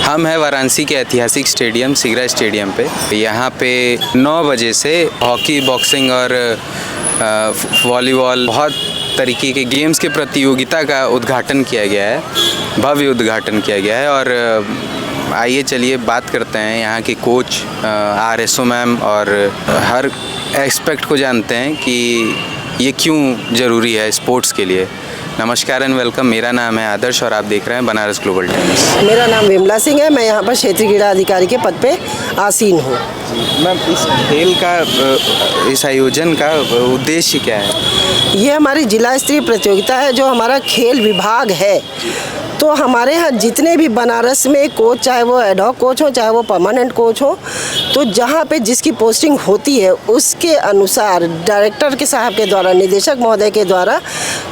हम हैं वाराणसी के ऐतिहासिक स्टेडियम सिगरा स्टेडियम पे। यहाँ पे 9 बजे से हॉकी, बॉक्सिंग और वॉलीबॉल बहुत तरीके के गेम्स के प्रतियोगिता का उद्घाटन किया गया है, भव्य उद्घाटन किया गया है। और आइए चलिए बात करते हैं यहाँ के कोच RSO मैम और हर एस्पेक्ट को जानते हैं कि ये क्यों ज़रूरी है स्पोर्ट्स के लिए। नमस्कार एंड वेलकम, मेरा नाम है आदर्श और आप देख रहे हैं बनारस ग्लोबल टाइम्स। मेरा नाम विमला सिंह है, मैं यहाँ पर क्षेत्रीय क्रीड़ा अधिकारी के पद पे आसीन हूँ। मैम, इस खेल का, इस आयोजन का उद्देश्य क्या है? ये हमारी जिला स्तरीय प्रतियोगिता है जो हमारा खेल विभाग है। तो हमारे यहाँ जितने भी बनारस में कोच, चाहे वो एडहॉक कोच हो चाहे वो परमानेंट कोच हो, तो जहाँ पे जिसकी पोस्टिंग होती है उसके अनुसार डायरेक्टर के साहब के द्वारा, निदेशक महोदय के द्वारा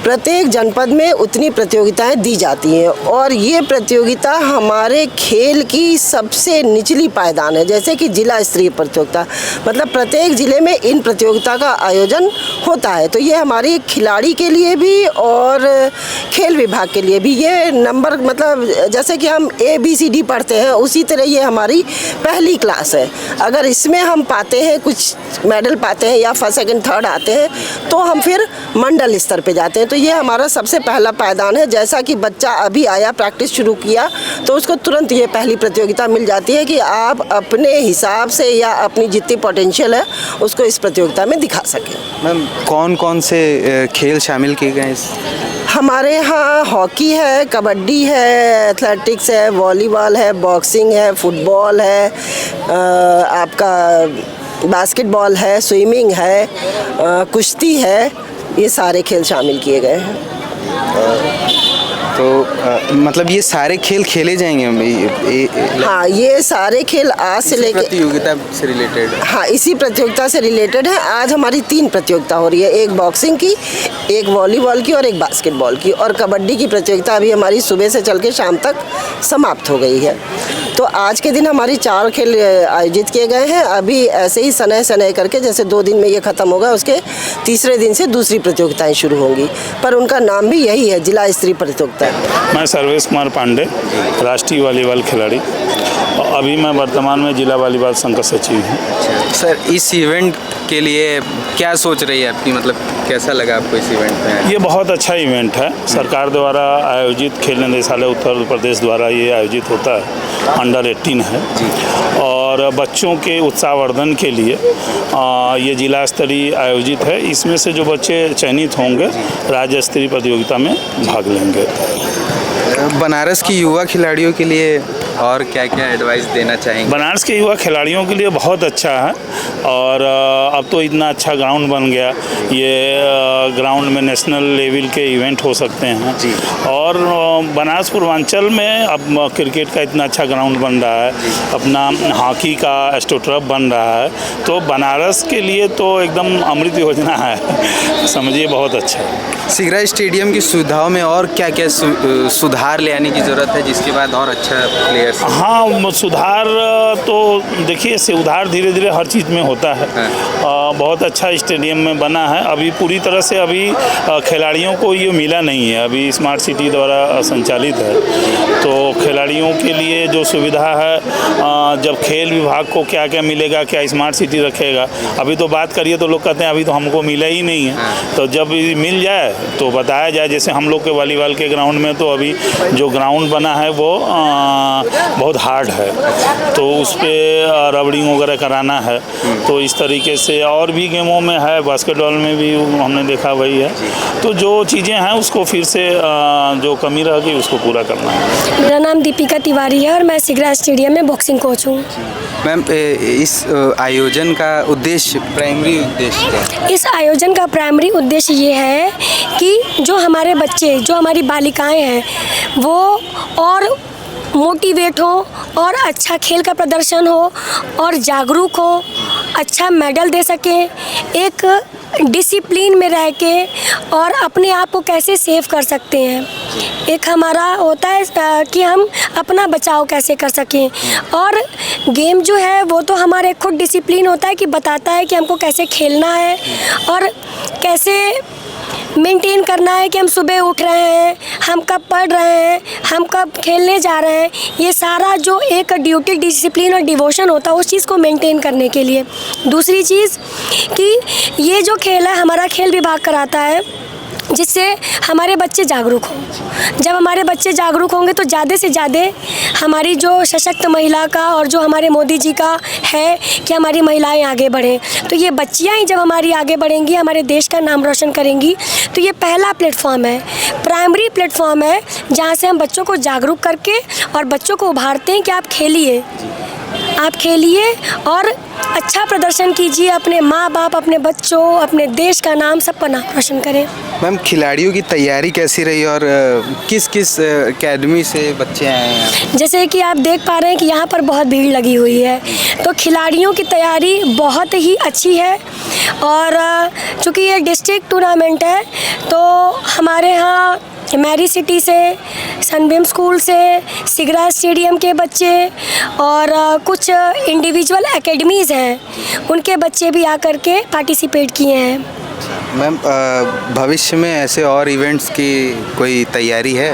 प्रत्येक जनपद में उतनी प्रतियोगिताएं दी जाती हैं। और ये प्रतियोगिता हमारे खेल की सबसे निचली पायदान है। जैसे कि जिला स्तरीय प्रतियोगिता, मतलब प्रत्येक ज़िले में इन प्रतियोगिता का आयोजन होता है। तो ये हमारी खिलाड़ी के लिए भी और खेल विभाग के लिए भी ये नंबर, मतलब जैसे कि हम ABCD पढ़ते हैं उसी तरह ये हमारी पहली क्लास है। अगर इसमें हम पाते हैं, कुछ मेडल पाते हैं या फर्स्ट सेकंड थर्ड आते हैं, तो हम फिर मंडल स्तर पे जाते हैं। तो ये हमारा सबसे पहला पायदान है। जैसा कि बच्चा अभी आया, प्रैक्टिस शुरू किया, तो उसको तुरंत ये पहली प्रतियोगिता मिल जाती है कि आप अपने हिसाब से या अपनी जितनी पोटेंशियल है उसको इस प्रतियोगिता में दिखा सकें। मैम, कौन कौन से खेल शामिल किए गए इस? हमारे यहाँ हॉकी है, कबड्डी है, एथलेटिक्स है, वॉलीबॉल है, बॉक्सिंग है, फुटबॉल है, आपका बास्केटबॉल है, स्विमिंग है, कुश्ती है, ये सारे खेल शामिल किए गए हैं। तो मतलब ये सारे खेल खेले जाएंगे? हाँ, ये सारे खेल आज से लेकर प्रतियोगिता से रिलेटेड? हाँ, इसी प्रतियोगिता से रिलेटेड है। आज हमारी 3 प्रतियोगिता हो रही है, एक बॉक्सिंग की, एक वॉलीबॉल की और एक बास्केटबॉल की। और कबड्डी की प्रतियोगिता अभी हमारी सुबह से चल के शाम तक समाप्त हो गई है। तो आज के दिन हमारी 4 खेल आयोजित किए गए हैं। अभी ऐसे ही सनह सनह करके, जैसे 2 दिन में ये ख़त्म होगा, उसके तीसरे दिन से दूसरी प्रतियोगिताएं शुरू होंगी, पर उनका नाम भी यही है, जिला स्तरीय प्रतियोगिता। मैं सर्वेश कुमार पांडे, राष्ट्रीय वॉलीबॉल खिलाड़ी। अभी मैं वर्तमान में जिला वॉलीबॉल संघ का सचिव हूँ। सर, इस इवेंट के लिए क्या सोच रही है आपकी, मतलब कैसा लगा आपको इस इवेंट में? ये बहुत अच्छा इवेंट है। सरकार द्वारा आयोजित, खेल निदेशालय उत्तर प्रदेश द्वारा ये आयोजित होता है। अंडर 18 है और बच्चों के उत्साहवर्धन के लिए ये जिला स्तरीय आयोजित है। इसमें से जो बच्चे चयनित होंगे राज्य स्तरीय प्रतियोगिता में भाग लेंगे। बनारस की युवा खिलाड़ियों के लिए और क्या क्या एडवाइस देना चाहेंगे? बनारस के युवा खिलाड़ियों के लिए बहुत अच्छा है। और अब तो इतना अच्छा ग्राउंड बन गया, ये ग्राउंड में नेशनल लेवल के इवेंट हो सकते हैं जी। और बनारस पूर्वांचल में अब क्रिकेट का इतना अच्छा ग्राउंड बन रहा है, अपना हॉकी का एस्ट्रोटर्फ बन रहा है। तो बनारस के लिए तो एकदम अमृत योजना है, समझिए, बहुत अच्छा है। सिगरा स्टेडियम की सुविधाओं में और क्या क्या सुधार ले आने की ज़रूरत है जिसके बाद और अच्छा प्लेयर्स? हाँ, सुधार तो देखिए, सुधार धीरे धीरे हर चीज़ में होता है। बहुत अच्छा स्टेडियम में बना है। अभी पूरी तरह से अभी खिलाड़ियों को ये मिला नहीं है, अभी स्मार्ट सिटी द्वारा संचालित है। तो खिलाड़ियों के लिए जो सुविधा है, जब खेल विभाग को क्या क्या मिलेगा, क्या स्मार्ट सिटी रखेगा, अभी तो बात करिए तो लोग कहते हैं अभी तो हमको मिला ही नहीं है। तो जब मिल जाए तो बताया जाए। जैसे हम लोग के वॉलीबॉल के ग्राउंड में तो अभी जो ग्राउंड बना है वो बहुत हार्ड है, तो उस पर रबड़िंग वगैरह कराना है। तो इस तरीके से और भी गेमों में है, बास्केटबॉल में भी हमने देखा वही है। तो जो चीज़ें हैं उसको फिर से जो कमी रह गई उसको पूरा करना है। मेरा नाम दीपिका तिवारी है और मैं सिगरा स्टेडियम में बॉक्सिंग कोच हूँ। मैम, इस आयोजन का उद्देश्य, प्राइमरी उद्देश्य क्या है? इस आयोजन का प्राइमरी उद्देश्य ये है कि जो हमारे बच्चे, जो हमारी बालिकाएं हैं, वो और मोटिवेट हो और अच्छा खेल का प्रदर्शन हो और जागरूक हो, अच्छा मेडल दे सकें, एक डिसिप्लिन में रह के और अपने आप को कैसे सेव कर सकते हैं। एक हमारा होता है कि हम अपना बचाव कैसे कर सकें। और गेम जो है वो तो हमारे खुद डिसिप्लिन होता है कि बताता है कि हमको कैसे खेलना है और कैसे मेंटेन करना है कि हम सुबह उठ रहे हैं, हम कब पढ़ रहे हैं, हम कब खेलने जा रहे हैं। ये सारा जो एक ड्यूटी, डिसिप्लिन और डिवोशन होता है उस चीज़ को मेंटेन करने के लिए। दूसरी चीज़ कि ये जो खेल है हमारा खेल विभाग कराता है, जिससे हमारे बच्चे जागरूक हों। जब हमारे बच्चे जागरूक होंगे तो ज़्यादा से ज़्यादा हमारी जो सशक्त महिला का और जो हमारे मोदी जी का है कि हमारी महिलाएं आगे बढ़ें, तो ये बच्चियां ही जब हमारी आगे बढ़ेंगी, हमारे देश का नाम रोशन करेंगी। तो ये पहला प्लेटफॉर्म है, प्राइमरी प्लेटफॉर्म है, जहाँ से हम बच्चों को जागरूक करके और बच्चों को उभारते हैं कि आप खेलिए, आप खेलिए और अच्छा प्रदर्शन कीजिए, अपने माँ बाप, अपने बच्चों, अपने देश का नाम, सबका नाम रोशन करें। मैम, खिलाड़ियों की तैयारी कैसी रही और किस किस एकेडमी से बच्चे आए हैं? जैसे कि आप देख पा रहे हैं कि यहाँ पर बहुत भीड़ लगी हुई है, तो खिलाड़ियों की तैयारी बहुत ही अच्छी है। और चूँकि ये डिस्ट्रिक्ट टूर्नामेंट है तो हमारे यहाँ मैरी सिटी से, सनबीम स्कूल से, सिगरा स्टेडियम के बच्चे और कुछ इंडिविजुअल एकेडमीज़ हैं, उनके बच्चे भी आकर के पार्टिसिपेट किए हैं। मैम, भविष्य में ऐसे और इवेंट्स की कोई तैयारी है?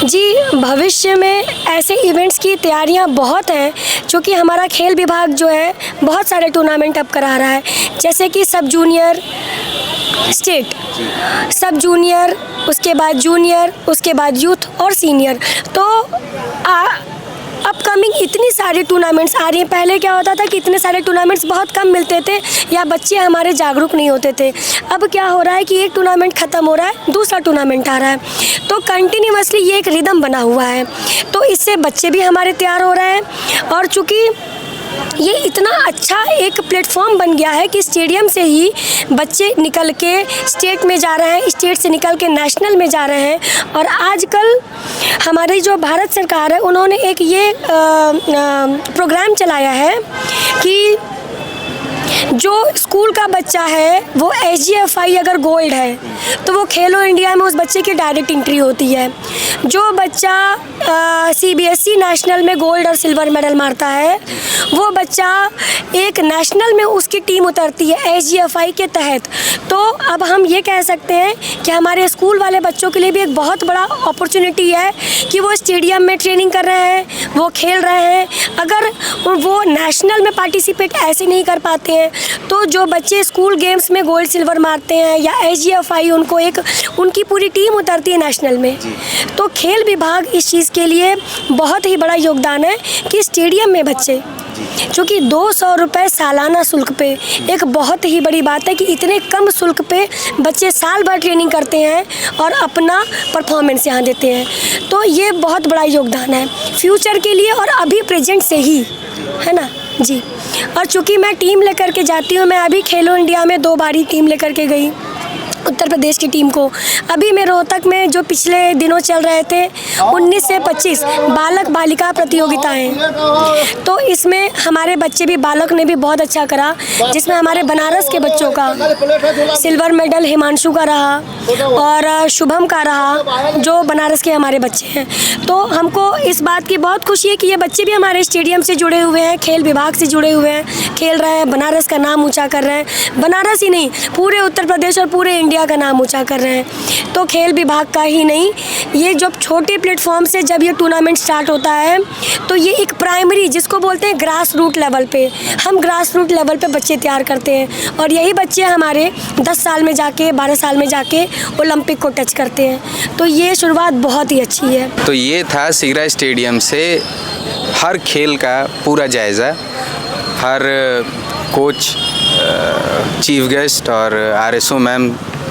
जी, भविष्य में ऐसे इवेंट्स की तैयारियां बहुत हैं, क्योंकि हमारा खेल विभाग जो है बहुत सारे टूर्नामेंट अब करा रहा है, जैसे कि सब जूनियर स्टेट, सब जूनियर, उसके बाद जूनियर, उसके बाद यूथ और सीनियर। तो अपकमिंग इतनी सारी टूर्नामेंट्स आ रही हैं। पहले क्या होता था कि इतने सारे टूर्नामेंट्स बहुत कम मिलते थे या बच्चे हमारे जागरूक नहीं होते थे। अब क्या हो रहा है कि एक टूर्नामेंट ख़त्म हो रहा है, दूसरा टूर्नामेंट आ रहा है, तो कंटिन्यूअसली ये एक रिदम बना हुआ है। तो इससे बच्चे भी हमारे तैयार हो रहे हैं और चूँकि ये इतना अच्छा एक प्लेटफॉर्म बन गया है कि स्टेडियम से ही बच्चे निकल के स्टेट में जा रहे हैं, स्टेट से निकल के नेशनल में जा रहे हैं। और आजकल हमारी जो भारत सरकार है उन्होंने एक ये प्रोग्राम चलाया है कि जो स्कूल का बच्चा है वो SGFI अगर गोल्ड है तो वो खेलो इंडिया में उस बच्चे की डायरेक्ट एंट्री होती है। जो बच्चा CBSE नेशनल में गोल्ड और सिल्वर मेडल मारता है वो बच्चा एक नेशनल में उसकी टीम उतरती है SGFI के तहत। तो अब हम ये कह सकते हैं कि हमारे स्कूल वाले बच्चों के लिए भी एक बहुत बड़ा अपॉर्चुनिटी है कि वो स्टेडियम में ट्रेनिंग कर रहे हैं, वो खेल रहे हैं। अगर वो नेशनल में पार्टिसिपेट ऐसे नहीं कर पाते हैं तो जो बच्चे स्कूल गेम्स में गोल्ड सिल्वर मारते हैं या SGFI उनको एक उनकी पूरी टीम उतरती है नेशनल में। तो खेल विभाग इस चीज़ के लिए बहुत ही बड़ा योगदान है कि स्टेडियम में बच्चे, क्योंकि 200 रुपये सालाना शुल्क पे एक बहुत ही बड़ी बात है कि इतने कम शुल्क पे बच्चे साल भर ट्रेनिंग करते हैं और अपना परफॉर्मेंस यहाँ देते हैं। तो ये बहुत बड़ा योगदान है फ्यूचर के लिए और अभी प्रेजेंट से ही, है ना जी। और चूँकि मैं टीम लेकर के जाती हूँ, मैं अभी खेलो इंडिया में 2 बारी टीम लेकर के गई उत्तर प्रदेश की टीम को। अभी मैं रोहतक में जो पिछले दिनों चल रहे थे 19 से 25 बालक बालिका प्रतियोगिताएं, तो इसमें हमारे बच्चे भी, बालक ने भी बहुत अच्छा करा, जिसमें हमारे बनारस के बच्चों का सिल्वर मेडल हिमांशु का रहा और शुभम का रहा, जो बनारस के हमारे बच्चे हैं। तो हमको इस बात की बहुत खुशी है कि ये बच्चे भी हमारे स्टेडियम से जुड़े हुए हैं, खेल विभाग से जुड़े हुए हैं, खेल रहे हैं, बनारस का नाम ऊँचा कर रहे हैं। बनारस ही नहीं, पूरे उत्तर प्रदेश और पूरे इंडिया का नाम ऊंचा कर रहे हैं। तो खेल विभाग का ही नहीं, ये जब छोटे प्लेटफॉर्म से जब ये टूर्नामेंट स्टार्ट होता है तो ये एक प्राइमरी, जिसको बोलते हैं ग्रास रूट लेवल पे, हम ग्रास रूट लेवल पे बच्चे तैयार करते हैं और यही बच्चे हमारे 10 साल में जाके, 12 साल में जाके ओलंपिक को टच करते हैं। तो ये शुरुआत बहुत ही अच्छी है। तो ये था सिगरा स्टेडियम से हर खेल का पूरा जायज़ा, हर कोच, चीफ गेस्ट और RSO मैम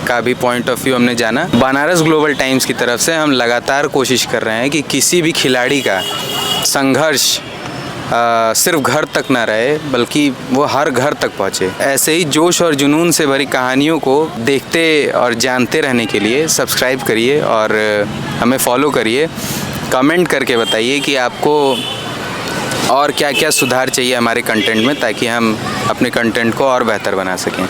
का भी पॉइंट ऑफ व्यू हमने जाना। बनारस ग्लोबल टाइम्स की तरफ से हम लगातार कोशिश कर रहे हैं कि किसी भी खिलाड़ी का संघर्ष सिर्फ घर तक ना रहे, बल्कि वो हर घर तक पहुँचे। ऐसे ही जोश और जुनून से भरी कहानियों को देखते और जानते रहने के लिए सब्सक्राइब करिए और हमें फॉलो करिए। कमेंट करके बताइए कि आपको और क्या क्या सुधार चाहिए हमारे कंटेंट में, ताकि हम अपने कंटेंट को और बेहतर बना सकें।